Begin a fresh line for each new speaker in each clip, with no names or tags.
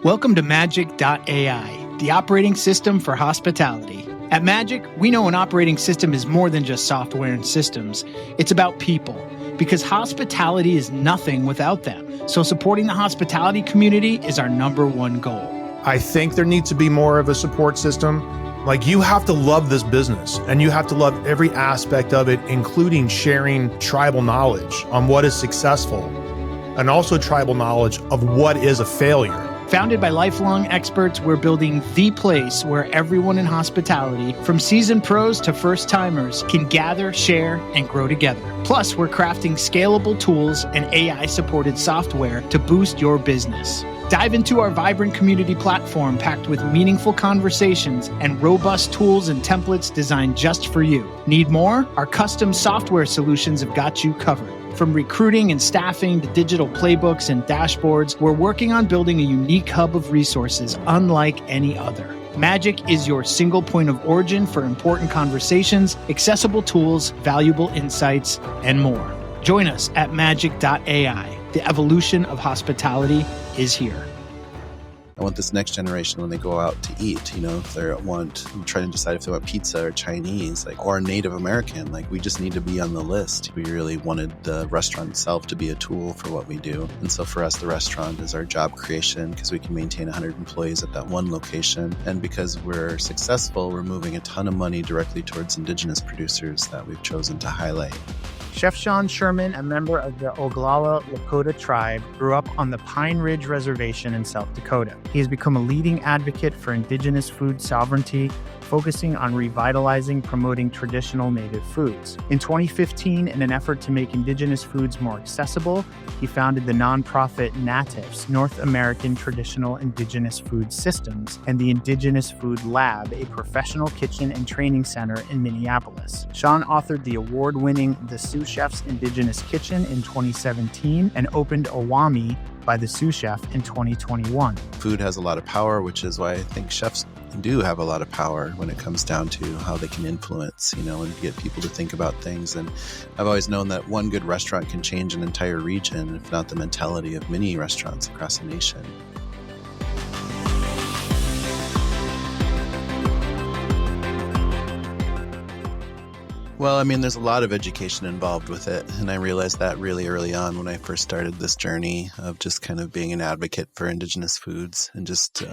Welcome to MAJC.ai, the operating system for hospitality. At MAJC, we know an operating system is more than just software and systems. It's about people, because hospitality is nothing without them. So supporting the hospitality community is our number one goal.
I think there needs to be more of a support system. Like, you have to love this business and you have to love every aspect of it, including sharing tribal knowledge on what is successful and also tribal knowledge of what is a failure.
Founded by lifelong experts, we're building the place where everyone in hospitality, from seasoned pros to first-timers, can gather, share, and grow together. Plus, we're crafting scalable tools and AI-supported software to boost your business. Dive into our vibrant community platform packed with meaningful conversations and robust tools and templates designed just for you. Need more? Our custom software solutions have got you covered. From recruiting and staffing to digital playbooks and dashboards, we're working on building a unique hub of resources unlike any other. MAJC is your single point of origin for important conversations, accessible tools, valuable insights, and more. Join us at MAJC.ai. The evolution of hospitality is here.
I want this next generation, when they go out to eat, if they trying to decide if they want pizza or Chinese, or Native American, we just need to be on the list. We really wanted the restaurant itself to be a tool for what we do. And so for us, the restaurant is our job creation, because we can maintain 100 employees at that one location. And because we're successful, we're moving a ton of money directly towards Indigenous producers that we've chosen to highlight.
Chef Sean Sherman, a member of the Oglala Lakota tribe, grew up on the Pine Ridge Reservation in South Dakota. He has become a leading advocate for Indigenous food sovereignty, focusing on revitalizing, promoting traditional Native foods. In 2015, in an effort to make Indigenous foods more accessible, he founded the nonprofit NATIFS, North American Traditional Indigenous Food Systems, and the Indigenous Food Lab, a professional kitchen and training center in Minneapolis. Sean authored the award-winning The Sous Chef's Indigenous Kitchen in 2017 and opened Owami by the Sous Chef in 2021.
Food has a lot of power, which is why I think chefs do have a lot of power when it comes down to how they can influence, and get people to think about things. And I've always known that one good restaurant can change an entire region, if not the mentality of many restaurants across the nation. Well, there's a lot of education involved with it. And I realized that really early on when I first started this journey of just kind of being an advocate for Indigenous foods. And just,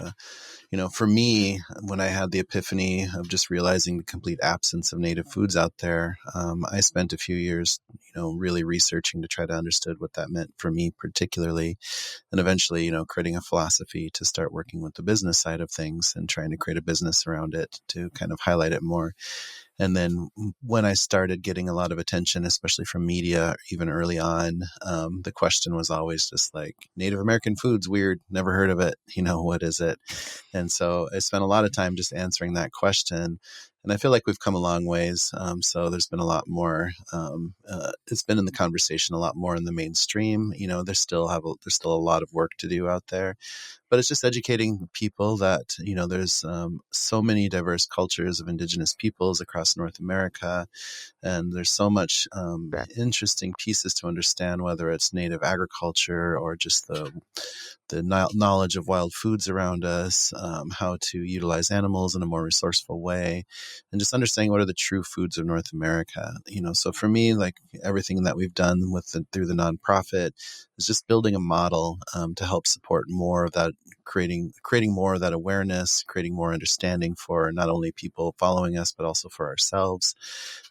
for me, when I had the epiphany of just realizing the complete absence of Native foods out there, I spent a few years, really researching to try to understand what that meant for me particularly. And eventually, creating a philosophy to start working with the business side of things and trying to create a business around it to kind of highlight it more. And then when I started getting a lot of attention, especially from media, even early on, the question was always just Native American food's weird, never heard of it, what is it? And so I spent a lot of time just answering that question. And I feel like we've come a long ways. So there's been a lot more, it's been in the conversation a lot more in the mainstream. There's still a lot of work to do out there. But it's just educating people that, there's so many diverse cultures of Indigenous peoples across North America. And there's so much interesting pieces to understand, whether it's Native agriculture or just the knowledge of wild foods around us, how to utilize animals in a more resourceful way, and just understanding what are the true foods of North America. So for me, everything that we've done through the nonprofit is just building a model to help support more of that, creating more of that awareness, creating more understanding for not only people following us, but also for ourselves,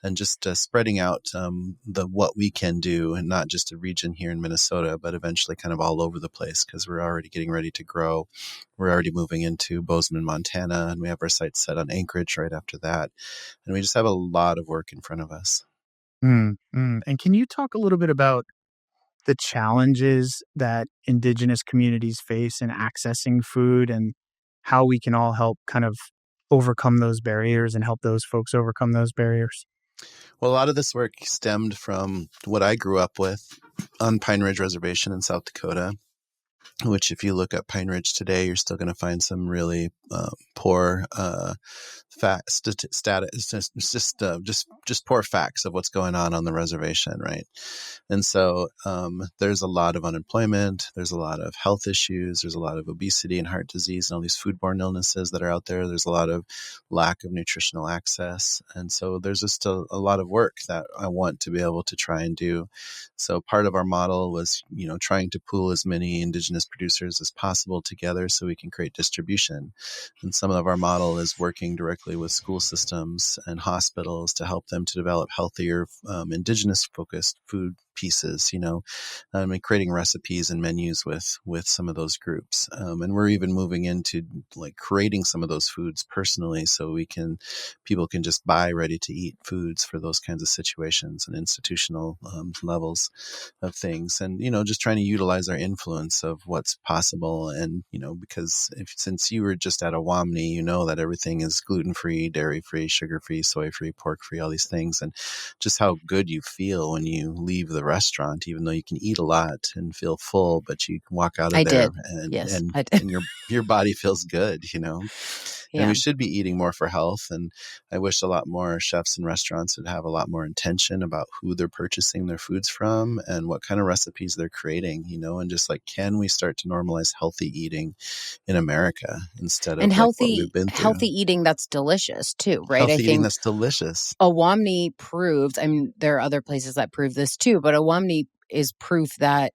and just spreading out what we can do, and not just a region here in Minnesota, but eventually kind of all over the place, because we're already getting ready to grow. We're already moving into Bozeman, Montana, and we have our sights set on Anchorage right after that. And we just have a lot of work in front of us.
And can you talk a little bit about the challenges that Indigenous communities face in accessing food and how we can all help kind of overcome those barriers and help those folks overcome those barriers?
Well, a lot of this work stemmed from what I grew up with on Pine Ridge Reservation in South Dakota. which if you look at Pine Ridge today, you're still going to find some really poor just poor facts of what's going on the reservation, right? And so there's a lot of unemployment, there's a lot of health issues, there's a lot of obesity and heart disease and all these foodborne illnesses that are out there. There's a lot of lack of nutritional access, and so there's just a lot of work that I want to be able to try and do. So part of our model was, trying to pool as many Indigenous producers as possible together so we can create distribution. And some of our model is working directly with school systems and hospitals to help them to develop healthier, Indigenous-focused food pieces, and creating recipes and menus with some of those groups. And we're even moving into like creating some of those foods personally, so people can just buy ready to eat foods for those kinds of situations and institutional levels of things. And, just trying to utilize our influence of what's possible. And, because since you were just at Awamni, you know that everything is gluten-free, dairy-free, sugar-free, soy-free, pork-free, all these things. And just how good you feel when you leave the restaurant, even though you can eat a lot and feel full, but you can walk out of there and your body feels good, And we should be eating more for health. And I wish a lot more chefs and restaurants would have a lot more intention about who they're purchasing their foods from and what kind of recipes they're creating, and just like, can we start to normalize healthy eating in America instead of what we've been through?
Healthy eating that's delicious too, right?
Healthy eating that's delicious.
Awamni proved, there are other places that prove this too, but Awamni is proof that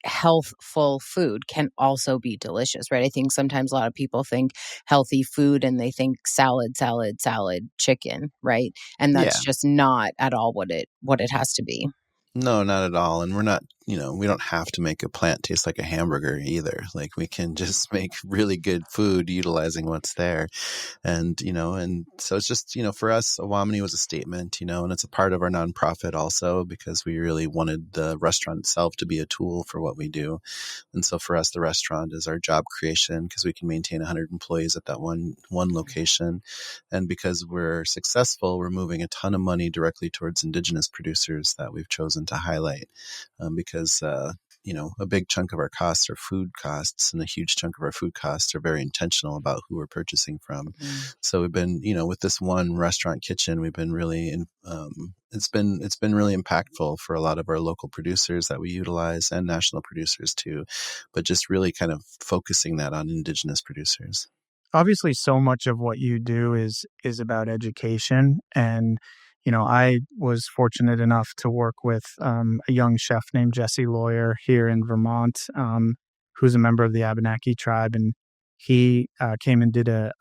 healthful food can also be delicious, right? I think sometimes a lot of people think healthy food and they think salad, chicken, right? And that's just not at all what it has to be.
No, not at all. And we're not, we don't have to make a plant taste like a hamburger either. Like, we can just make really good food utilizing what's there. And, and so it's just, for us, Awamni was a statement, and it's a part of our nonprofit also, because we really wanted the restaurant itself to be a tool for what we do. And so for us, the restaurant is our job creation, because we can maintain 100 employees at that one location. And because we're successful, we're moving a ton of money directly towards Indigenous producers that we've chosen to highlight, because a big chunk of our costs are food costs, and a huge chunk of our food costs are very intentional about who we're purchasing from. So we've been, with this one restaurant kitchen, we've been really it's been really impactful for a lot of our local producers that we utilize, and national producers too, but just really kind of focusing that on Indigenous producers.
Obviously, so much of what you do is about education. And, I was fortunate enough to work with a young chef named Jesse Lawyer here in Vermont, who's a member of the Abenaki tribe. And he came and did a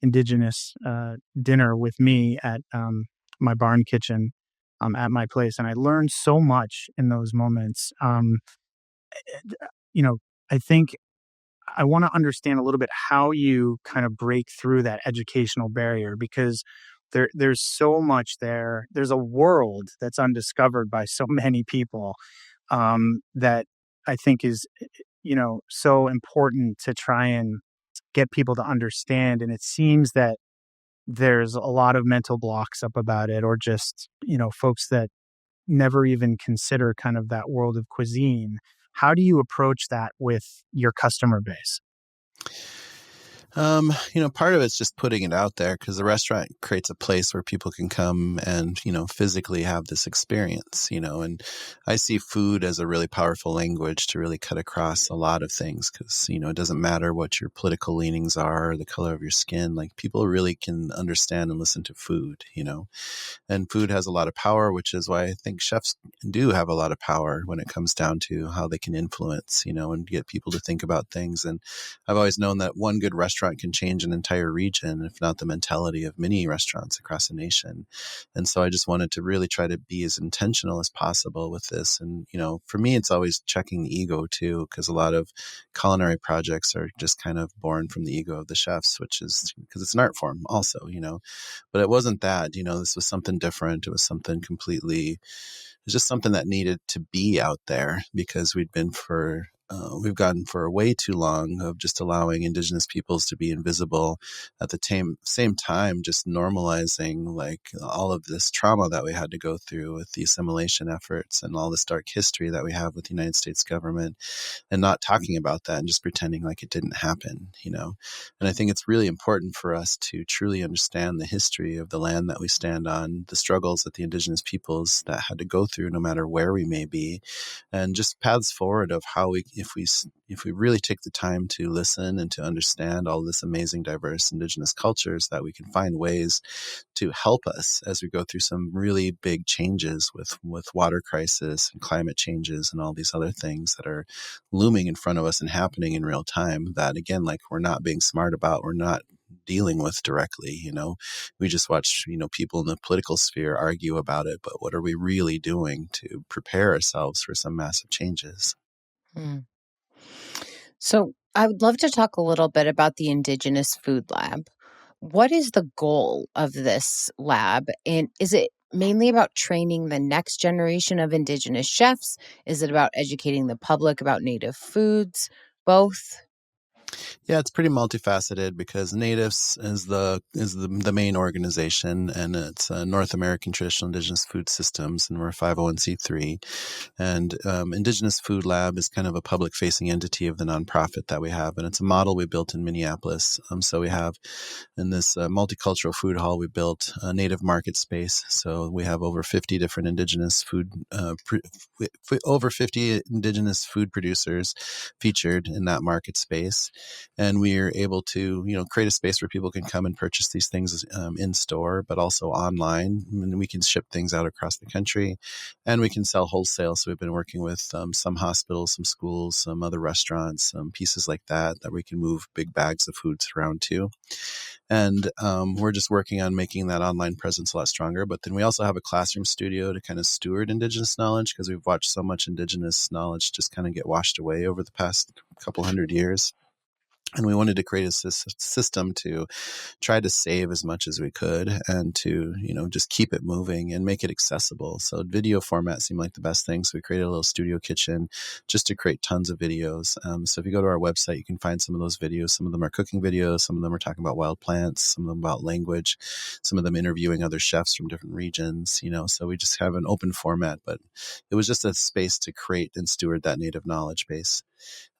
Indigenous dinner with me at my barn kitchen at my place. And I learned so much in those moments. I think I want to understand a little bit how you kind of break through that educational barrier, because there's so much there. There's a world that's undiscovered by so many people that I think is, so important to try and get people to understand. And it seems that there's a lot of mental blocks up about it, or just, folks that never even consider kind of that world of cuisine. How do you approach that with your customer base?
Part of it's just putting it out there, because the restaurant creates a place where people can come and, physically have this experience, and I see food as a really powerful language to really cut across a lot of things, because, it doesn't matter what your political leanings are or the color of your skin. Like, people really can understand and listen to food, and food has a lot of power, which is why I think chefs do have a lot of power when it comes down to how they can influence, and get people to think about things. And I've always known that one good restaurant can change an entire region, if not the mentality of many restaurants across the nation. And so I just wanted to really try to be as intentional as possible with this. And, for me, it's always checking the ego too, because a lot of culinary projects are just kind of born from the ego of the chefs, which is because it's an art form also, but it wasn't that, this was something different. It was something completely, it's just something that needed to be out there, because we'd been for we've gotten for way too long of just allowing Indigenous peoples to be invisible. At the same time, just normalizing like all of this trauma that we had to go through with the assimilation efforts and all this dark history that we have with the United States government, and not talking about that and just pretending like it didn't happen, you know. And I think it's really important for us to truly understand the history of the land that we stand on, the struggles that the Indigenous peoples that had to go through, no matter where we may be, and just paths forward of how if we really take the time to listen and to understand all this amazing diverse Indigenous cultures, that we can find ways to help us as we go through some really big changes with water crisis and climate changes and all these other things that are looming in front of us and happening in real time, that again, like, we're not being smart about, we're not dealing with directly. You know, we just watch, you know, people in the political sphere argue about it, but what are we really doing to prepare ourselves for some massive changes?
Mm. So I would love to talk a little bit about the Indigenous Food Lab. What is the goal of this lab? And is it mainly about training the next generation of Indigenous chefs? Is it about educating the public about Native foods? Both?
Yeah, it's pretty multifaceted because NATIFS is the main organization, and it's North American Traditional Indigenous Food Systems, and we're a 501c3. And Indigenous Food Lab is kind of a public-facing entity of the nonprofit that we have, and it's a model we built in Minneapolis. So we have in this multicultural food hall, we built a native market space. So we have over 50 different Indigenous over 50 Indigenous food producers featured in that market space. And we are able to, you know, create a space where people can come and purchase these things in store, but also online. And we can ship things out across the country, and we can sell wholesale. So we've been working with some hospitals, some schools, some other restaurants, pieces like that we can move big bags of foods around to. And we're just working on making that online presence a lot stronger. But then we also have a classroom studio to kind of steward Indigenous knowledge, because we've watched so much Indigenous knowledge just kind of get washed away over the past couple hundred years. And we wanted to create a system to try to save as much as we could, and to, you know, just keep it moving and make it accessible. So video format seemed like the best thing. So we created a little studio kitchen just to create tons of videos. So if you go to our website, you can find some of those videos. Some of them are cooking videos. Some of them are talking about wild plants. Some of them about language. Some of them interviewing other chefs from different regions, you know. So we just have an open format, but it was just a space to create and steward that native knowledge base.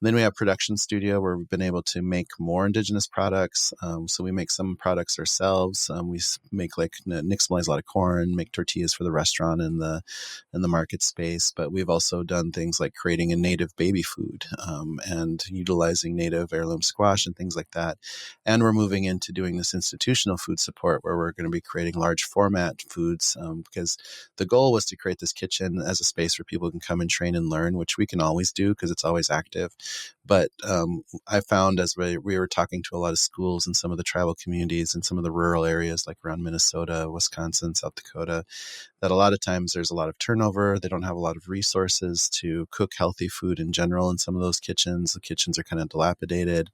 And then we have production studio, where we've been able to make more Indigenous products. So we make some products ourselves. We make like nixtamalize a lot of corn, make tortillas for the restaurant and the market space. But we've also done things like creating a native baby food, and utilizing native heirloom squash and things like that. And we're moving into doing this institutional food support, where we're going to be creating large format foods, because the goal was to create this kitchen as a space where people can come and train and learn, which we can always do because it's always active. But I found, as we were talking to a lot of schools in some of the tribal communities and some of the rural areas like around Minnesota, Wisconsin, South Dakota, that a lot of times there's a lot of turnover. They don't have a lot of resources to cook healthy food in general in some of those kitchens. The kitchens are kind of dilapidated,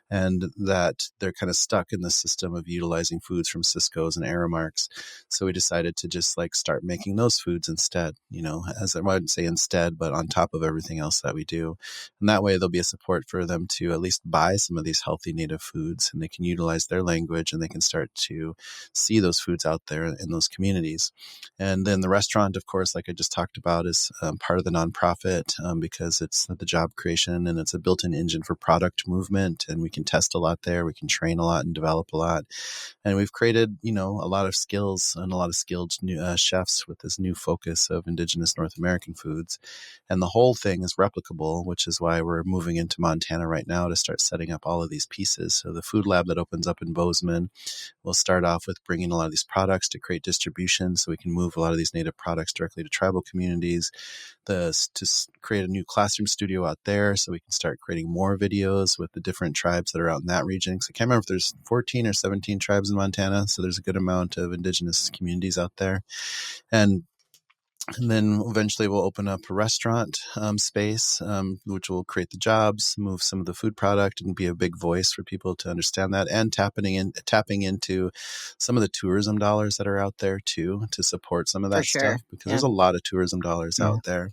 and that they're kind of stuck in the system of utilizing foods from Cisco's and Aramark's. So we decided to just like start making those foods instead, you know, as I wouldn't say instead, but on top of everything else that we do. And that way there'll be a support for them to at least buy some of these healthy native foods, and they can utilize their language, and they can start to see those foods out there in those communities. And then the restaurant, of course, like I just talked about, is part of the nonprofit, because it's the job creation, and it's a built-in engine for product movement, and we can test a lot there. We can train a lot and develop a lot. And we've created, you know, a lot of skills and a lot of skilled new chefs with this new focus of Indigenous North American foods. And the whole thing is replicable, which is why we're moving into Montana right now to start setting up all of these pieces. So the food lab that opens up in Bozeman will start off with bringing a lot of these products to create distribution, so we can move a lot of these native products directly to tribal communities. To create a new classroom studio out there, so we can start creating more videos with the different tribes that are out in that region. Because I can't remember if there's 14 or 17 tribes in Montana, so there's a good amount of Indigenous communities out there. And then eventually we'll open up a restaurant space, which will create the jobs, move some of the food product, and be a big voice for people to understand that, and tapping into some of the tourism dollars that are out there too, to support some of that stuff, because there's a lot of tourism dollars out there.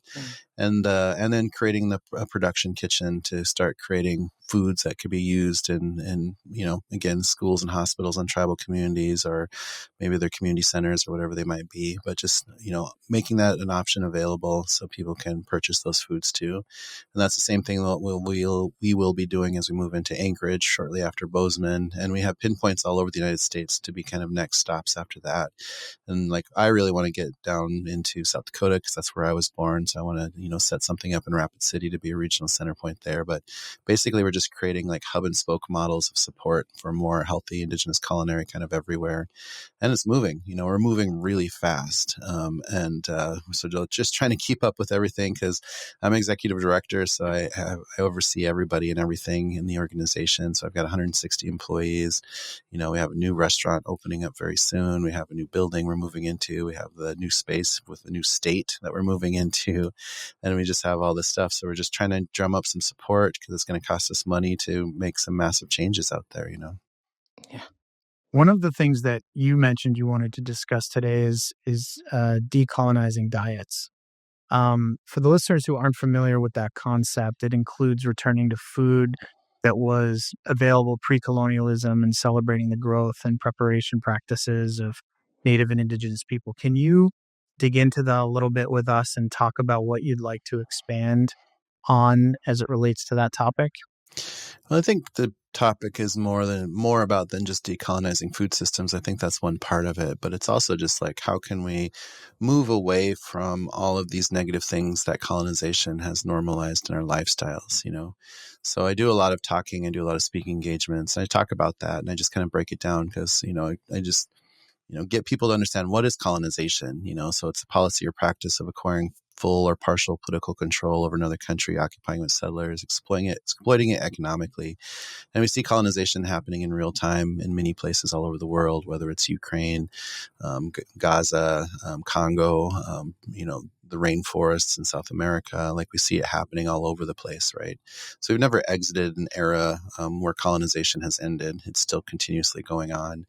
and then creating a production kitchen to start creating foods that could be used in again, schools and hospitals and tribal communities, or maybe their community centers or whatever they might be, but just making that an option available so people can purchase those foods too. And that's the same thing that we will be doing as we move into Anchorage shortly after Bozeman, and we have pinpoints all over the United States to be kind of next stops after that. And like, I really want to get down into South Dakota because that's where I was born. So I want to, set something up in Rapid City to be a regional center point there. But basically, we're just creating like hub and spoke models of support for more healthy Indigenous culinary kind of everywhere. And it's moving, we're moving really fast. So just trying to keep up with everything, because I'm executive director. So I oversee everybody and everything in the organization. So I've got 160 employees. We have a new restaurant opening up very soon. We have a new building we're moving into. We have the new space with the new state that we're moving into. And we just have all this stuff. So we're just trying to drum up some support, because it's going to cost us money to make some massive changes out there,
Yeah.
One of the things that you mentioned you wanted to discuss today is decolonizing diets. For the listeners who aren't familiar with that concept, it includes returning to food that was available pre-colonialism and celebrating the growth and preparation practices of Native and Indigenous people. Can you dig into that a little bit with us and talk about what you'd like to expand on as it relates to that topic?
Well, I think the topic is more about than just decolonizing food systems. I think that's one part of it, but it's also just like, how can we move away from all of these negative things that colonization has normalized in our lifestyles, So I do a lot of talking, I do a lot of speaking engagements, and I talk about that, and I just kind of break it down because, I just get people to understand what is colonization, so it's a policy or practice of acquiring full or partial political control over another country, occupying with settlers, exploiting it economically. And we see colonization happening in real time in many places all over the world, whether it's Ukraine, Gaza, Congo, the rainforests in South America. Like, we see it happening all over the place, right? So we've never exited an era where colonization has ended. It's still continuously going on.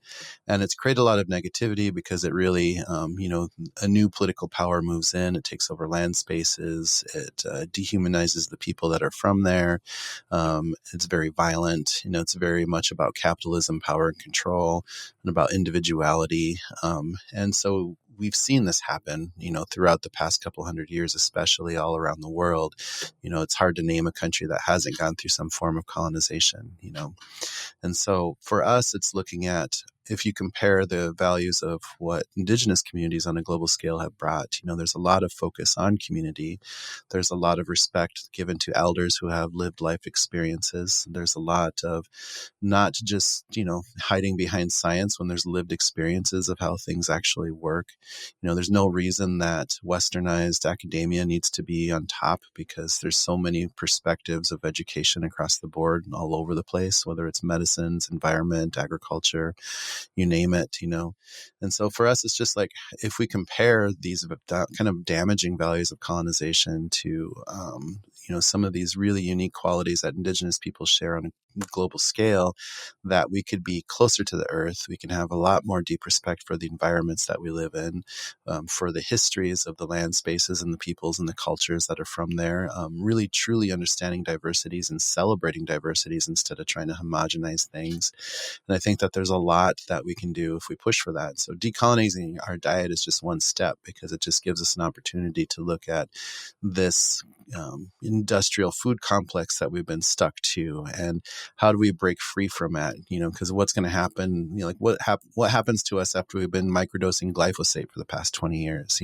And it's created a lot of negativity because it really, a new political power moves in, it takes over land spaces, it dehumanizes the people that are from there. It's very violent. It's very much about capitalism, power, and control, and about individuality. And so we've seen this happen, throughout the past couple hundred years, especially all around the world. It's hard to name a country that hasn't gone through some form of colonization, And so for us, it's looking at, if you compare the values of what Indigenous communities on a global scale have brought, there's a lot of focus on community. There's a lot of respect given to elders who have lived life experiences. There's a lot of not just, hiding behind science when there's lived experiences of how things actually work. There's no reason that westernized academia needs to be on top, because there's so many perspectives of education across the board all over the place, whether it's medicines, environment, agriculture, you name it, And so for us, it's just like, if we compare these kind of damaging values of colonization to, some of these really unique qualities that Indigenous people share on a global scale, that we could be closer to the earth. We can have a lot more deep respect for the environments that we live in, for the histories of the land spaces and the peoples and the cultures that are from there, really truly understanding diversities and celebrating diversities instead of trying to homogenize things. And I think that there's a lot that we can do if we push for that. So decolonizing our diet is just one step, because it just gives us an opportunity to look at this industrial food complex that we've been stuck to, and how do we break free from it? Because what's going to happen? What happens to us after we've been microdosing glyphosate for the past 20 years?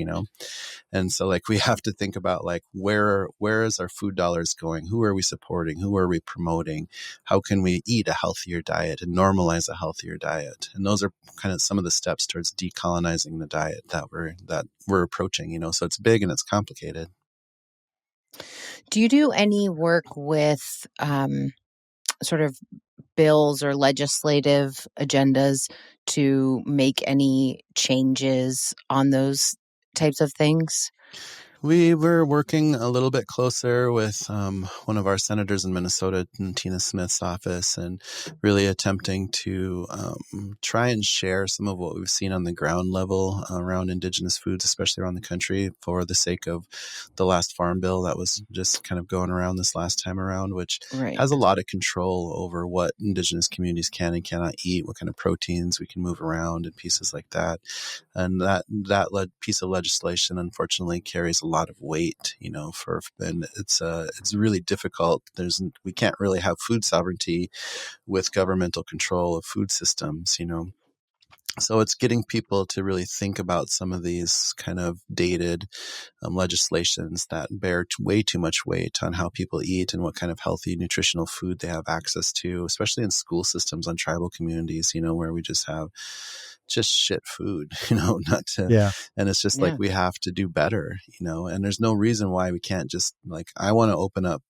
And so, like, we have to think about, like, where is our food dollars going? Who are we supporting? Who are we promoting? How can we eat a healthier diet and normalize a healthier diet? And those are kind of some of the steps towards decolonizing the diet that we're approaching. So it's big and it's complicated.
Do you do any work with sort of bills or legislative agendas to make any changes on those types of things?
We were working a little bit closer with one of our senators in Minnesota, Tina Smith's office, and really attempting to try and share some of what we've seen on the ground level around Indigenous foods, especially around the country, for the sake of the last farm bill that was just kind of going around this last time around, which
Right.
has a lot of control over what Indigenous communities can and cannot eat, what kind of proteins we can move around, and pieces like that. And that piece of legislation, unfortunately, carries a lot of weight, and it's really difficult. We can't really have food sovereignty with governmental control of food systems. So it's getting people to really think about some of these kind of dated legislations that bear way too much weight on how people eat and what kind of healthy, nutritional food they have access to, especially in school systems on tribal communities, where we just have just shit food, not to,
Yeah.
and it's just
Yeah.
like we have to do better, and there's no reason why we can't just I want to open up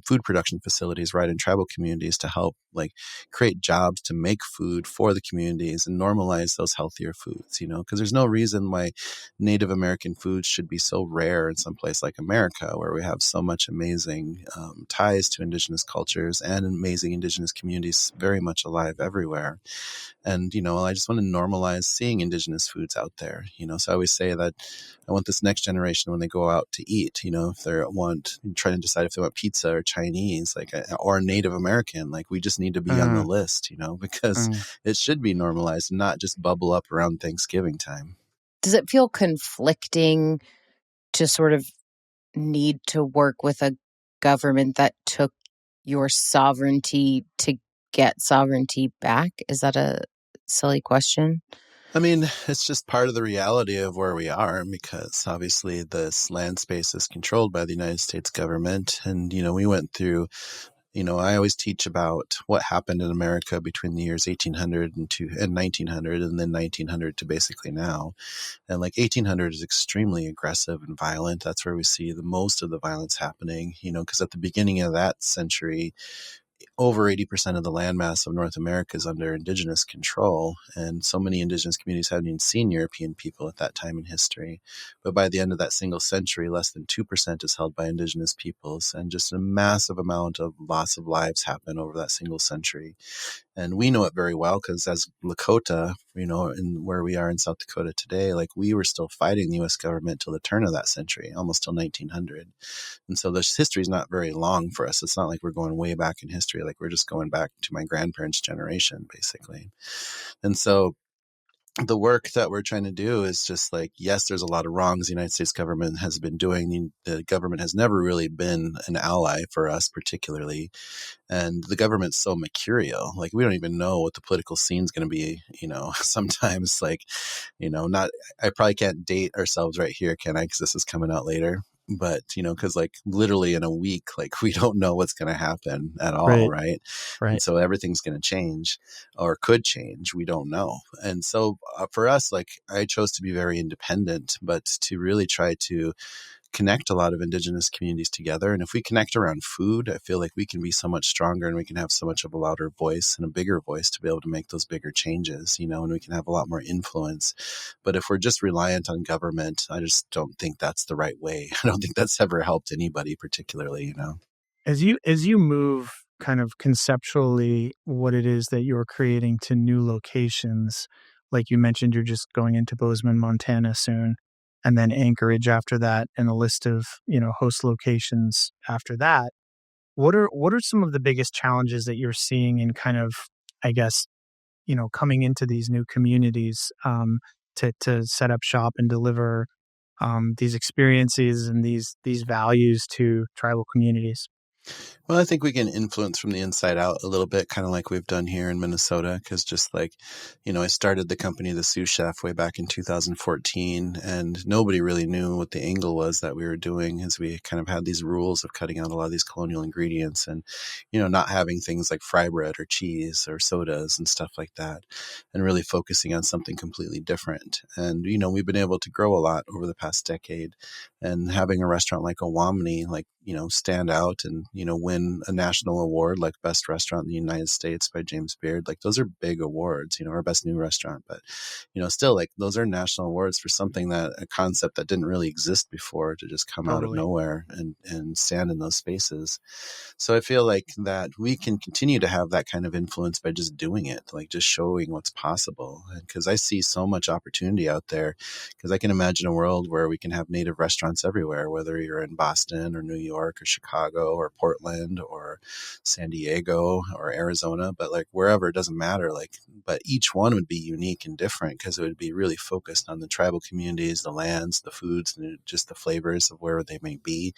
food production facilities right in tribal communities to help create jobs to make food for the communities and normalize those healthier foods, because there's no reason why Native American foods should be so rare in some place like America, where we have so much amazing ties to Indigenous cultures and amazing Indigenous communities very much alive everywhere. And, I just want to normalize seeing Indigenous foods out there, so I always say that I want this next generation, when they go out to eat, if they trying to decide if they want pizza or Chinese, or Native American, we just need to be on the list, because it should be normalized and not just bubble up around Thanksgiving time.
Does it feel conflicting to sort of need to work with a government that took your sovereignty to get sovereignty back? Is that a silly question?
I mean, it's just part of the reality of where we are, because obviously this land space is controlled by the United States government. And, we went through, I always teach about what happened in America between the years 1800 and 1900, and then 1900 to basically now. And 1800 is extremely aggressive and violent. That's where we see the most of the violence happening, because at the beginning of that century, over 80% of the landmass of North America is under Indigenous control. And so many Indigenous communities hadn't even seen European people at that time in history. But by the end of that single century, less than 2% is held by Indigenous peoples. And just a massive amount of loss of lives happen over that single century. And we know it very well because as Lakota, in where we are in South Dakota today, we were still fighting the U.S. government till the turn of that century, almost till 1900. And so this history is not very long for us. It's not like we're going way back in history. We're just going back to my grandparents' generation, basically. And so the work that we're trying to do is just yes, there's a lot of wrongs the United States government has been doing. The government has never really been an ally for us, particularly. And the government's so mercurial. We don't even know what the political scene's going to be, sometimes not, I probably can't date ourselves right here, can I? Because this is coming out later. But, because literally in a week, we don't know what's going to happen at all. Right.
Right.
And so everything's going to change or could change. We don't know. And so for us, I chose to be very independent, but to really try to connect a lot of Indigenous communities together. And if we connect around food, I feel like we can be so much stronger, and we can have so much of a louder voice and a bigger voice to be able to make those bigger changes, and we can have a lot more influence. But if we're just reliant on government, I just don't think that's the right way. I don't think that's ever helped anybody particularly,
As you move kind of conceptually what it is that you're creating to new locations, like you mentioned, you're just going into Bozeman, Montana soon, and then Anchorage after that, and a list of, host locations after that. What are some of the biggest challenges that you're seeing in kind of, I guess, coming into these new communities to set up shop and deliver these experiences and these values to tribal communities?
Well, I think we can influence from the inside out a little bit, kind of like we've done here in Minnesota, because just I started the company, The Sous Chef, way back in 2014, and nobody really knew what the angle was that we were doing, as we kind of had these rules of cutting out a lot of these colonial ingredients and, not having things like fry bread or cheese or sodas and stuff like that, and really focusing on something completely different. And, we've been able to grow a lot over the past decade, and having a restaurant like Owamni, stand out and win a national award like Best Restaurant in the United States by James Beard. Like those are big awards, or Best New Restaurant. But, still like those are national awards for something a concept that didn't really exist before to just come out of nowhere and stand in those spaces. So I feel like that we can continue to have that kind of influence by just doing it, like just showing what's possible. And because I see so much opportunity out there, because I can imagine a world where we can have native restaurants everywhere, whether you're in Boston or New York or Chicago or Portland or San Diego or Arizona, but like wherever, it doesn't matter. Like, but each one would be unique and different because it would be really focused on the tribal communities, the lands, the foods, and just the flavors of where they may be.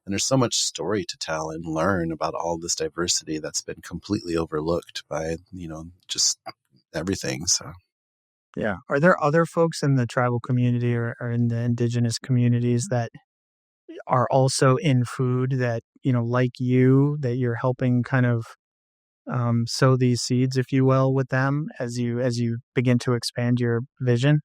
And there's so much story to tell and learn about all this diversity that's been completely overlooked by, just everything. So.
Yeah. Are there other folks in the tribal community or in the indigenous communities that are also in food that, like you, that you're helping kind of sow these seeds, if you will, with them as you begin to expand your vision?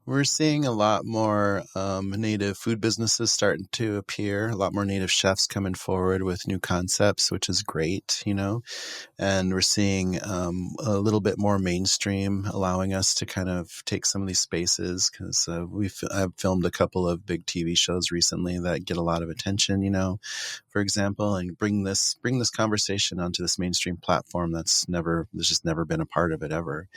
We're seeing a lot more native food businesses starting to appear, a lot more native chefs coming forward with new concepts, which is great, and we're seeing a little bit more mainstream allowing us to kind of take some of these spaces because I've filmed a couple of big TV shows recently that get a lot of attention, for example, and bring this conversation onto this mainstream platform there's just never been a part of it ever.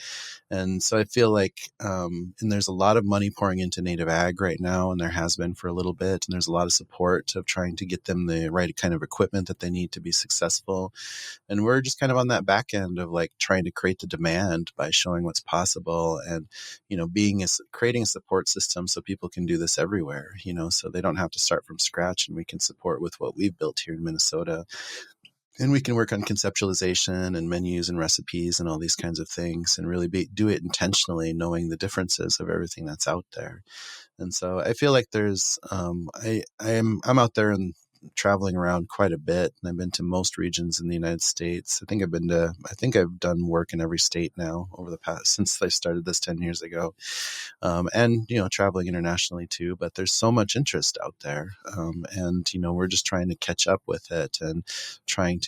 And so I feel like, and there's a lot of money pouring into native ag right now, and there has been for a little bit. And there's a lot of support of trying to get them the right kind of equipment that they need to be successful. And we're just kind of on that back end of like trying to create the demand by showing what's possible and, creating a support system so people can do this everywhere, so they don't have to start from scratch and we can support with what we've built here in Minnesota. And we can work on conceptualization and menus and recipes and all these kinds of things and really do it intentionally, knowing the differences of everything that's out there. And so I feel like there's, I'm out there and traveling around quite a bit, and I've been to most regions in the United States. I think I've done work in every state now over the past, since I started this 10 years ago. And, traveling internationally too, but there's so much interest out there. And, we're just trying to catch up with it and trying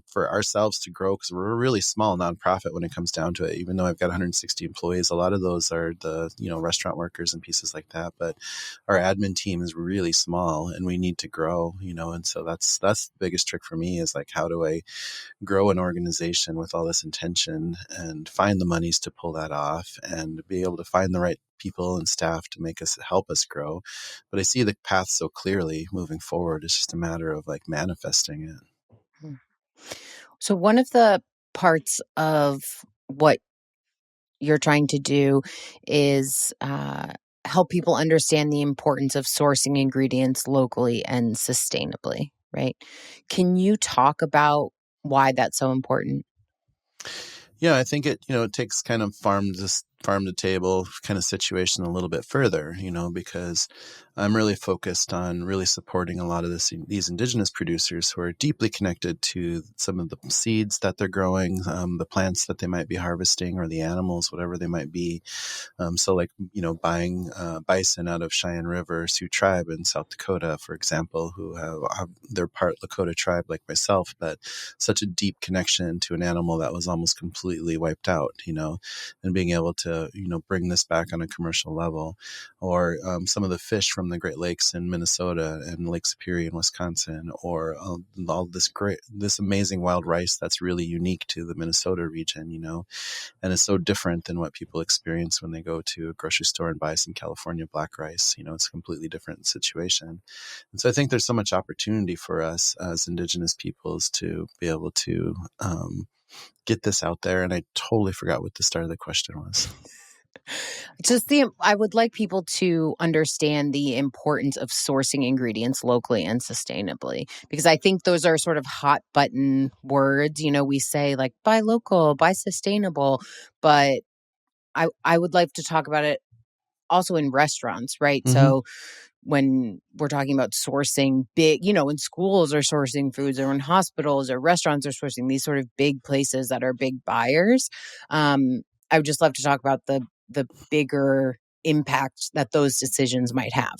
for ourselves to grow, because we're a really small nonprofit when it comes down to it. Even though I've got 160 employees, a lot of those are the, restaurant workers and pieces like that. But our admin team is really small and we need to grow, and so that's the biggest trick for me is like, how do I grow an organization with all this intention and find the monies to pull that off and be able to find the right people and staff to help us grow. But I see the path so clearly moving forward. It's just a matter of like manifesting it.
So one of the parts of what you're trying to do is help people understand the importance of sourcing ingredients locally and sustainably, right? Can you talk about why that's so important?
Yeah, I think it takes kind of farm to table kind of situation a little bit further, because I'm really focused on really supporting a lot of these indigenous producers who are deeply connected to some of the seeds that they're growing, the plants that they might be harvesting, or the animals, whatever they might be. So like, buying bison out of Cheyenne River, Sioux tribe in South Dakota, for example, who they're part Lakota tribe like myself, but such a deep connection to an animal that was almost completely wiped out, and being able to, bring this back on a commercial level. Or some of the fish from the Great Lakes in Minnesota and Lake Superior in Wisconsin, or all this amazing wild rice that's really unique to the Minnesota region, and it's so different than what people experience when they go to a grocery store and buy some California black rice. It's a completely different situation. And so I think there's so much opportunity for us as Indigenous peoples to be able to get this out there. And I totally forgot what the start of the question was.
I would like people to understand the importance of sourcing ingredients locally and sustainably, because I think those are sort of hot button words. We say like buy local, buy sustainable, but I would like to talk about it also in restaurants, right?
Mm-hmm.
So when we're talking about sourcing big, when schools are sourcing foods, or in hospitals or restaurants are sourcing these sort of big places that are big buyers, I would just love to talk about the bigger impact that those decisions might have.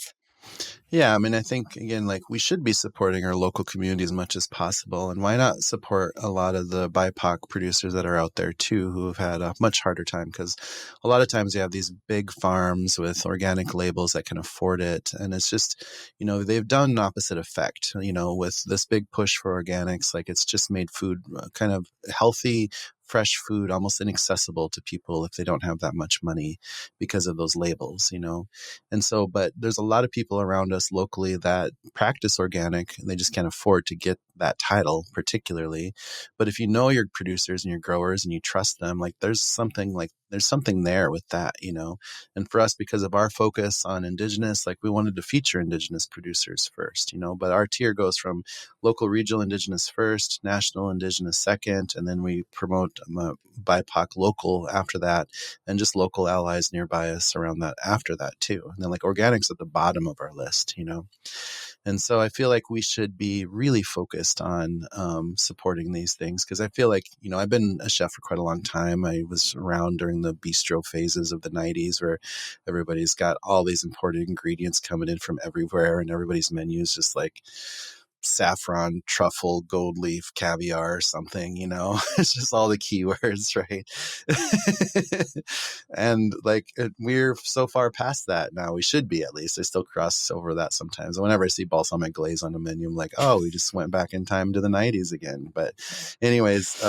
Yeah, I mean, I think, again, like we should be supporting our local community as much as possible. And why not support a lot of the BIPOC producers that are out there too, who have had a much harder time? Because a lot of times you have these big farms with organic labels that can afford it. And it's just, they've done an opposite effect, with this big push for organics. Like it's just made food kind of healthy, fresh food almost inaccessible to people if they don't have that much money because of those labels. And so, but there's a lot of people around us locally that practice organic and they just can't afford to get that title particularly. But if you know your producers and your growers and you trust them, there's something there with that. And for us, because of our focus on Indigenous, we wanted to feature Indigenous producers first, but our tier goes from local, regional Indigenous first, national Indigenous second, and then we promote BIPOC local after that, and just local allies nearby us around that after that too. And then organics at the bottom of our list. And so I feel like we should be really focused on supporting these things, because I feel like, I've been a chef for quite a long time. I was around during the bistro phases of the 90s where everybody's got all these imported ingredients coming in from everywhere, and everybody's menu is just saffron, truffle, gold leaf, caviar, or something, it's just all the keywords, right? And we're so far past that now. We should be, at least. I still cross over that sometimes. Whenever I see balsamic glaze on the menu, I'm like, oh, we just went back in time to the 90s again. But anyways,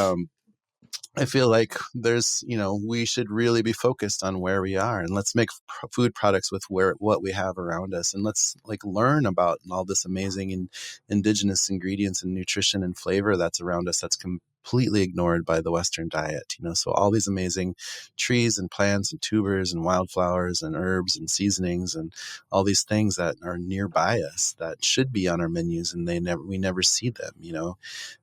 I feel like we should really be focused on where we are, and let's make food products with what we have around us, and let's learn about all this amazing indigenous ingredients and nutrition and flavor that's around us that's completely ignored by the Western diet. So all these amazing trees and plants and tubers and wildflowers and herbs and seasonings and all these things that are nearby us that should be on our menus, and we never see them.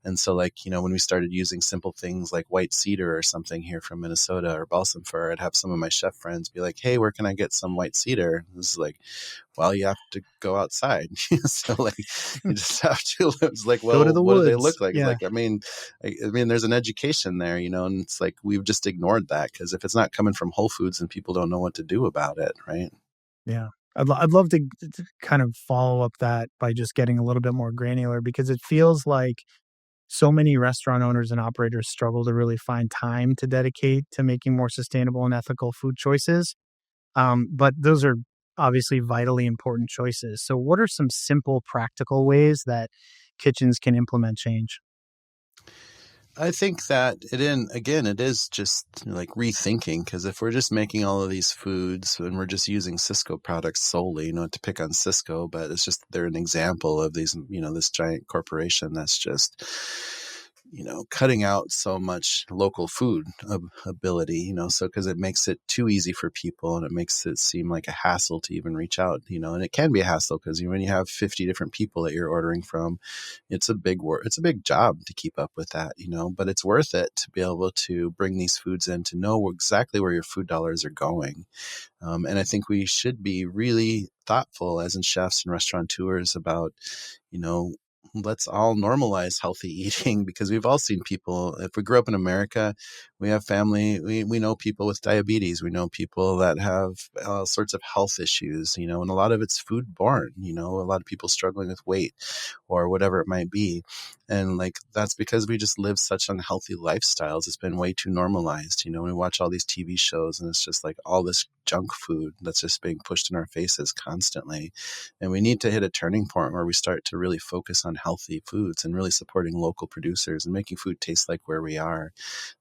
And so when we started using simple things like white cedar or something here from Minnesota, or balsam fir, I'd have some of my chef friends be like, hey, where can I get some white cedar? This is well, you have to go outside. So you just have to, it's
Go to
well,
the
what do they
woods.
look like?
Yeah.
It's I mean, there's an education there, and it's we've just ignored that, because if it's not coming from Whole Foods, then people don't know what to do about it. Right.
Yeah. I'd love to kind of follow up that by just getting a little bit more granular, because it feels like so many restaurant owners and operators struggle to really find time to dedicate to making more sustainable and ethical food choices. But those are obviously vitally important choices. So what are some simple, practical ways that kitchens can implement change?
I think that it is just rethinking, because if we're just making all of these foods and we're just using Cisco products solely, not to pick on Cisco, but it's just they're an example of these, this giant corporation that's just, cutting out so much local food ability, so because it makes it too easy for people, and it makes it seem like a hassle to even reach out, and it can be a hassle, because when you have 50 different people that you're ordering from, it's a big work. It's a big job to keep up with that, but it's worth it to be able to bring these foods in, to know exactly where your food dollars are going. And I think we should be really thoughtful as in chefs and restaurateurs about, let's all normalize healthy eating, because we've all seen people. If we grew up in America, we have family, we know people with diabetes, we know people that have all sorts of health issues, and a lot of it's food borne, a lot of people struggling with weight or whatever it might be. And that's because we just live such unhealthy lifestyles. It's been way too normalized. We watch all these TV shows, and it's just all this junk food that's just being pushed in our faces constantly. And we need to hit a turning point where we start to really focus on healthy foods and really supporting local producers and making food taste like where we are.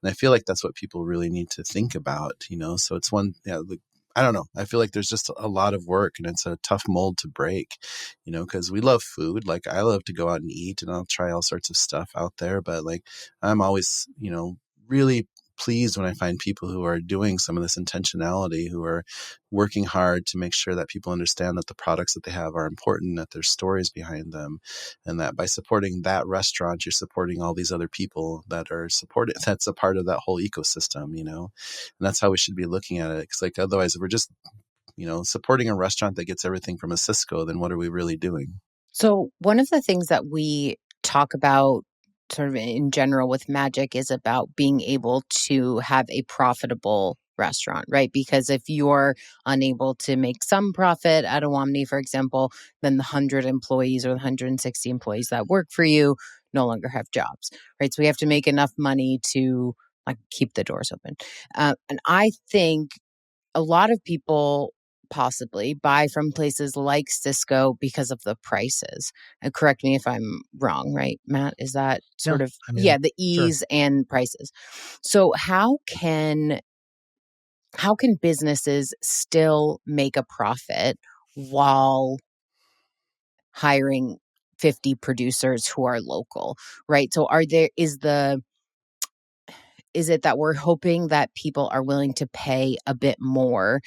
And I feel like that's what people really need to think about, so it's one, I don't know. I feel like there's just a lot of work, and it's a tough mold to break, because we love food. I love to go out and eat, and I'll try all sorts of stuff out there. But I'm always, really pleased when I find people who are doing some of this intentionality, who are working hard to make sure that people understand that the products that they have are important, that there's stories behind them, and that by supporting that restaurant, you're supporting all these other people that are supported. That's a part of that whole ecosystem, and that's how we should be looking at it. Because otherwise, if we're just, supporting a restaurant that gets everything from a Cisco, then what are we really doing?
So, one of the things that we talk about sort of in general with MAJC is about being able to have a profitable restaurant, right? Because if you're unable to make some profit at a Wamni, for example, then the 100 employees or the 160 employees that work for you no longer have jobs, right? So we have to make enough money to like keep the doors open. And I think a lot of people possibly buy from places like Cisco because of the prices. And correct me if I'm wrong, right, Matt? Is that sort of, the ease and prices. So how can businesses still make a profit while hiring 50 producers who are local, right? So is it that we're hoping that people are willing to pay a bit more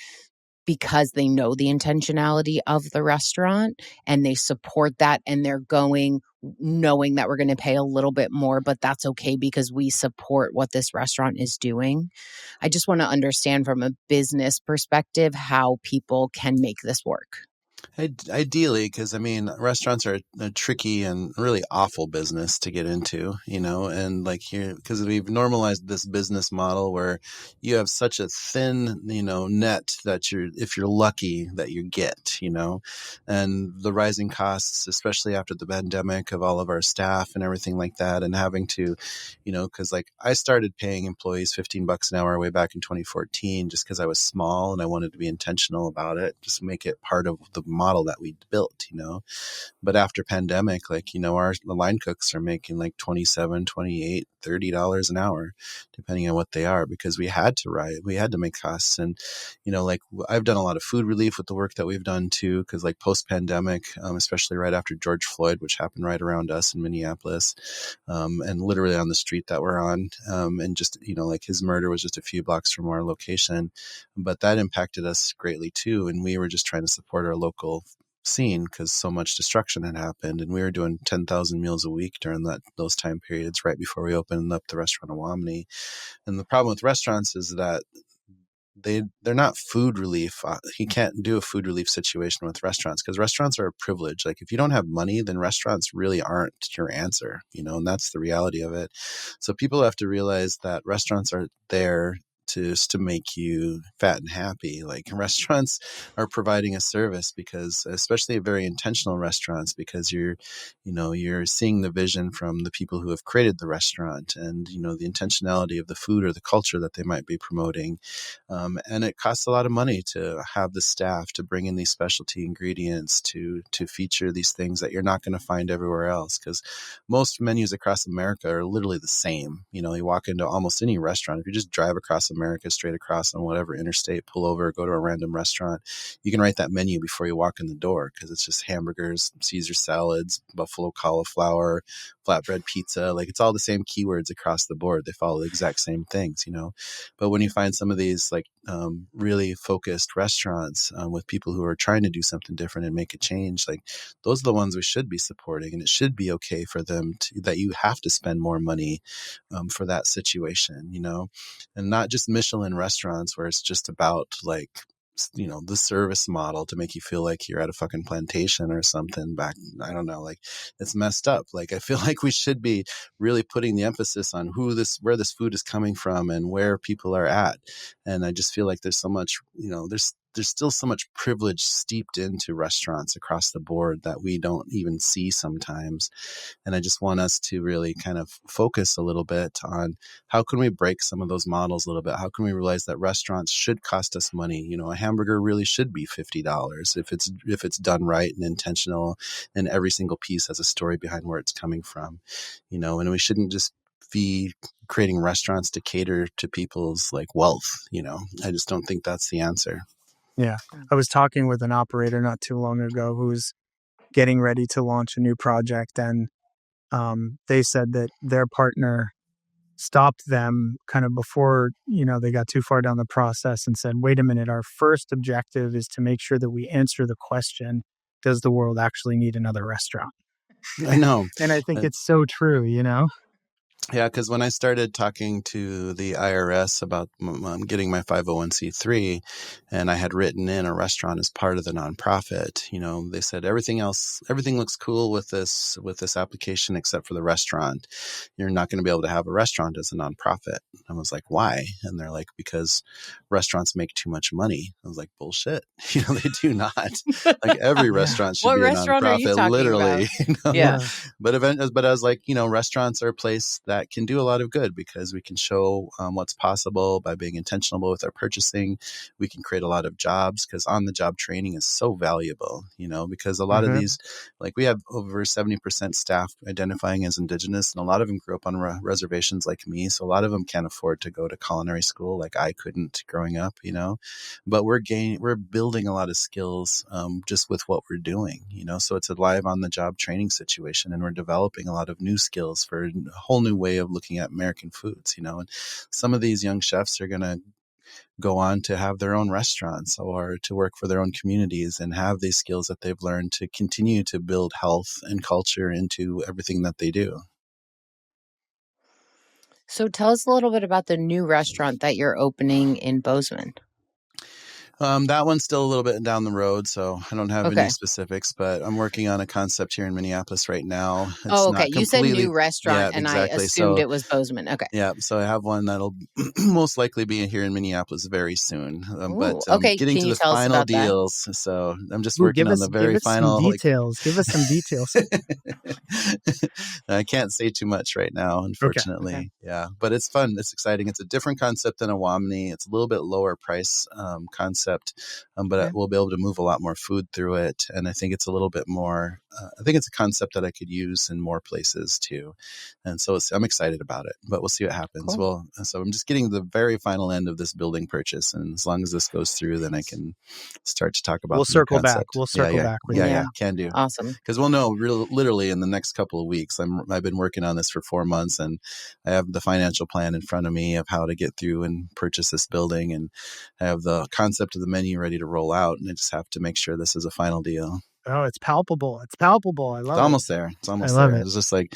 because they know the intentionality of the restaurant and they support that, and they're going knowing that we're going to pay a little bit more, but that's okay because we support what this restaurant is doing? I just want to understand from a business perspective how people can make this work.
Ideally, because I mean, restaurants are a tricky and really awful business to get into, and like here, because we've normalized this business model where you have such a thin, net that if you're lucky, that you get, and the rising costs, especially after the pandemic, of all of our staff and everything like that, and having to, because like I started paying employees $15 an hour way back in 2014, just because I was small and I wanted to be intentional about it, just make it part of the model that we built, but after pandemic, like, the line cooks are making like $27, $28, $30 an hour, depending on what they are, because we had to make costs. And, like I've done a lot of food relief with the work that we've done too, because like post pandemic, especially right after George Floyd, which happened right around us in Minneapolis, and literally on the street that we're on, and just, like his murder was just a few blocks from our location, but that impacted us greatly too. And we were just trying to support our local scene because so much destruction had happened, and we were doing 10,000 meals a week during those time periods right before we opened up the restaurant in Wamni. And the problem with restaurants is that they're not food relief. You can't do a food relief situation with restaurants because restaurants are a privilege. Like if you don't have money, then restaurants really aren't your answer, and that's the reality of it. So people have to realize that restaurants are there to make you fat and happy. Like restaurants are providing a service because, especially very intentional restaurants, because you're seeing the vision from the people who have created the restaurant and, the intentionality of the food or the culture that they might be promoting. And it costs a lot of money to have the staff to bring in these specialty ingredients to feature these things that you're not going to find everywhere else. Because most menus across America are literally the same. You walk into almost any restaurant, if you just drive across America, straight across on whatever interstate, pull over, go to a random restaurant, you can write that menu before you walk in the door because it's just hamburgers, Caesar salads, buffalo cauliflower, flatbread pizza. Like it's all the same keywords across the board. They follow the exact same things, But when you find some of these like really focused restaurants with people who are trying to do something different and make a change, like those are the ones we should be supporting. And it should be okay for them that you have to spend more money for that situation, and not just Michelin restaurants where it's just about like, the service model to make you feel like you're at a fucking plantation or something back. I don't know, like it's messed up. Like I feel like we should be really putting the emphasis on where this food is coming from and where people are at. And I just feel like there's so much, there's still so much privilege steeped into restaurants across the board that we don't even see sometimes. And I just want us to really kind of focus a little bit on how can we break some of those models a little bit? How can we realize that restaurants should cost us money? A hamburger really should be $50 if it's done right and intentional, and every single piece has a story behind where it's coming from, and we shouldn't just be creating restaurants to cater to people's like wealth. I just don't think that's the answer.
Yeah. I was talking with an operator not too long ago who's getting ready to launch a new project, and they said that their partner stopped them kind of before, they got too far down the process and said, wait a minute, our first objective is to make sure that we answer the question, does the world actually need another restaurant?
I know.
And I think it's so true,
Yeah, because when I started talking to the IRS about getting my 501c3, and I had written in a restaurant as part of the nonprofit, they said everything looks cool with this application except for the restaurant. You're not going to be able to have a restaurant as a nonprofit. I was like, why? And they're like, because restaurants make too much money. I was like, bullshit. They do not. Like every restaurant should
What
be a
restaurant are you
nonprofit,
talking
literally.
about? Yeah.
But I was like, restaurants are a place that can do a lot of good because we can show what's possible by being intentional with our purchasing. We can create a lot of jobs because on-the-job training is so valuable, because a lot of these, like we have over 70% staff identifying as Indigenous, and a lot of them grew up on reservations like me. So a lot of them can't afford to go to culinary school like I couldn't growing up, but we're building a lot of skills just with what we're doing, so it's a live on-the-job training situation, and we're developing a lot of new skills for a whole new way of looking at American foods, and some of these young chefs are going to go on to have their own restaurants or to work for their own communities and have these skills that they've learned to continue to build health and culture into everything that they do.
So tell us a little bit about the new restaurant that you're opening in Bozeman.
That one's still a little bit down the road, so I don't have
Okay.
any specifics, but I'm working on a concept here in Minneapolis right now. It's
okay.
not
You said
completely,
new restaurant, and
exactly.
I assumed it was Bozeman. Okay.
Yeah, so I have one that'll most likely be here in Minneapolis very soon. But
okay.
getting
Can
to
you
the
tell us
final
about that?
deals, so I'm just working on the very
give us
final.
Some details. Give us some details.
I can't say too much right now, unfortunately.
Okay.
Yeah, but it's fun. It's exciting. It's a different concept than a Womni. It's a little bit lower price concept, but we'll be able to move a lot more food through it. And I think it's a little bit more. I think it's a concept that I could use in more places too. And so I'm excited about it. But we'll see what happens.
Cool.
Well, so I'm just getting the very final end of this building purchase, and as long as this goes through, then I can start to talk about.
We'll
the new
circle back.
concept.
We'll circle back with you.
Yeah, can do.
Awesome.
Because we'll know literally in the next couple of weeks. I've been working on this for 4 months, and I have the financial plan in front of me of how to get through and purchase this building, and I have the concept of the menu ready to roll out, and I just have to make sure this is a final deal.
Oh, it's palpable. It's palpable. I love it.
It's almost there. It's almost
there.
It's just like,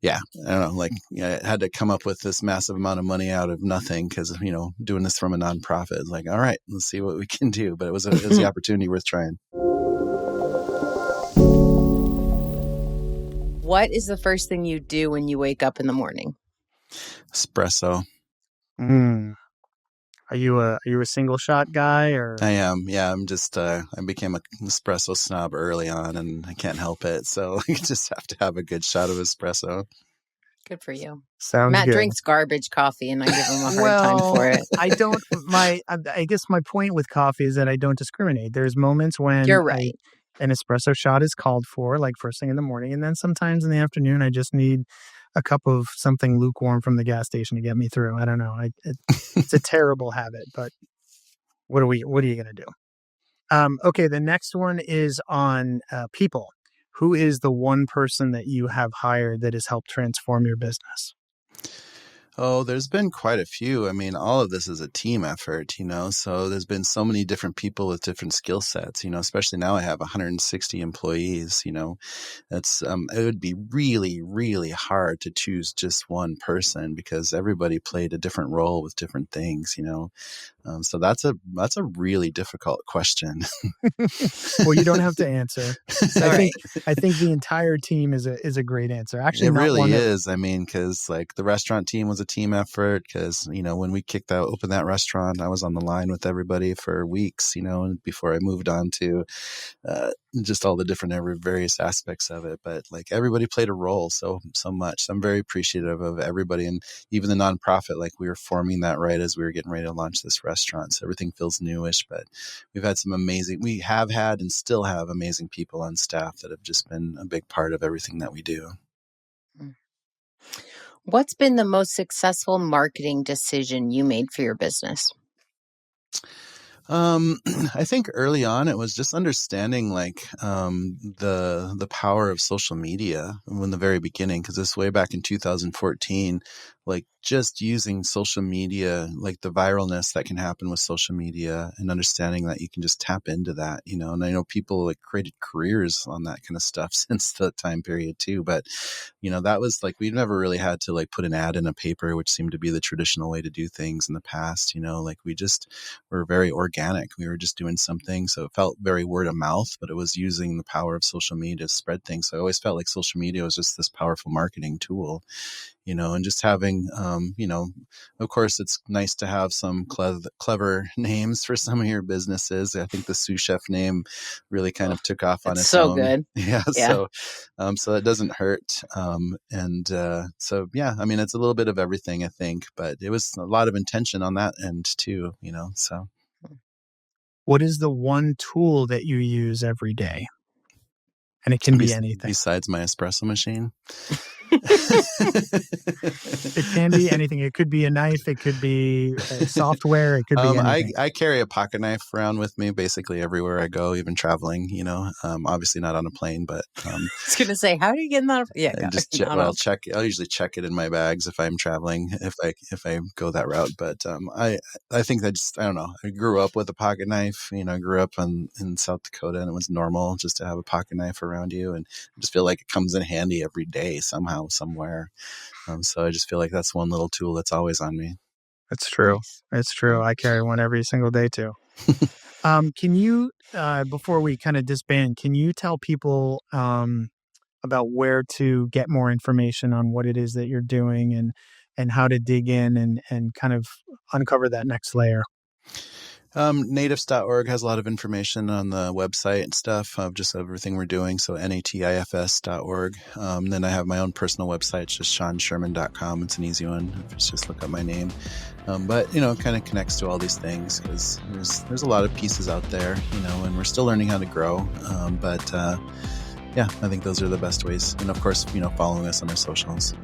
I don't know, like I had to come up with this massive amount of money out of nothing because, doing this from a nonprofit is like, all right, let's see what we can do. But it was the opportunity worth trying.
What is the first thing you do when you wake up in the morning?
Espresso.
Are you a single shot guy or?
I am. Yeah, I'm just. I became an espresso snob early on, and I can't help it. So I just have to have a good shot of espresso.
Good for you.
Sounds
Matt
good.
drinks garbage coffee, and I give him a hard time for it.
I don't. I guess my point with coffee is that I don't discriminate. There's moments when
you're right.
An espresso shot is called for, like first thing in the morning, and then sometimes in the afternoon, I just need a cup of something lukewarm from the gas station to get me through. I don't know. It's a terrible habit, but what are you going to do? Okay, the next one is on people. Who is the one person that you have hired that has helped transform your business?
Oh, there's been quite a few. I mean, all of this is a team effort, so there's been so many different people with different skill sets, especially now I have 160 employees, It's it would be really, really hard to choose just one person because everybody played a different role with different things, so that's a really difficult question.
Well, you don't have to answer. I think the entire team is a great answer. Actually,
it really is. I mean, because like the restaurant team was a team effort. Because when we opened that restaurant, I was on the line with everybody for weeks. Before I moved on to just all the different various aspects of it. But like everybody played a role so much. So I'm very appreciative of everybody, and even the nonprofit. Like we were forming that right as we were getting ready to launch this restaurant. So everything feels newish, but we have had and still have amazing people on staff that have just been a big part of everything that we do.
What's been the most successful marketing decision you made for your business?
I think early on it was just understanding like the power of social media in the very beginning, because this way back in 2014, like just using social media, like the viralness that can happen with social media, and understanding that you can just tap into that, and I know people like created careers on that kind of stuff since the time period too. But, that was like, we've never really had to like put an ad in a paper, which seemed to be the traditional way to do things in the past, like we just were very organic. We were just doing something. So it felt very word of mouth, but it was using the power of social media to spread things. So I always felt like social media was just this powerful marketing tool, and just having, of course, it's nice to have some clever names for some of your businesses. I think the sous chef name really kind of took off on its
so
own.
Good.
Yeah. So that doesn't hurt. So, yeah, I mean, it's a little bit of everything, I think, but it was a lot of intention on that end too, so.
What is the one tool that you use every day? And it can be anything.
Besides my espresso machine.
It can be anything. It could be a knife. It could be software. It could be anything.
I carry a pocket knife around with me basically everywhere I go, even traveling, obviously not on a plane, but
I was going to say, how do you get in that? Yeah.
I'll usually check it in my bags if I'm traveling, if I go that route. But I think I don't know. I grew up with a pocket knife, I grew up in South Dakota, and it was normal just to have a pocket knife around you. And I just feel like it comes in handy every day somehow, somewhere. So I just feel like that's one little tool that's always on me.
It's true. Nice. It's true. I carry one every single day too. Can you, before we kind of disband, can you tell people about where to get more information on what it is that you're doing and how to dig in and kind of uncover that next layer?
NATIFS.org has a lot of information on the website and stuff of just everything we're doing. So NATIFS.org. Then I have my own personal website, just SeanSherman.com. It's an easy one. Just look up my name. But, it kind of connects to all these things because there's a lot of pieces out there, and we're still learning how to grow. But I think those are the best ways. And of course, following us on our socials.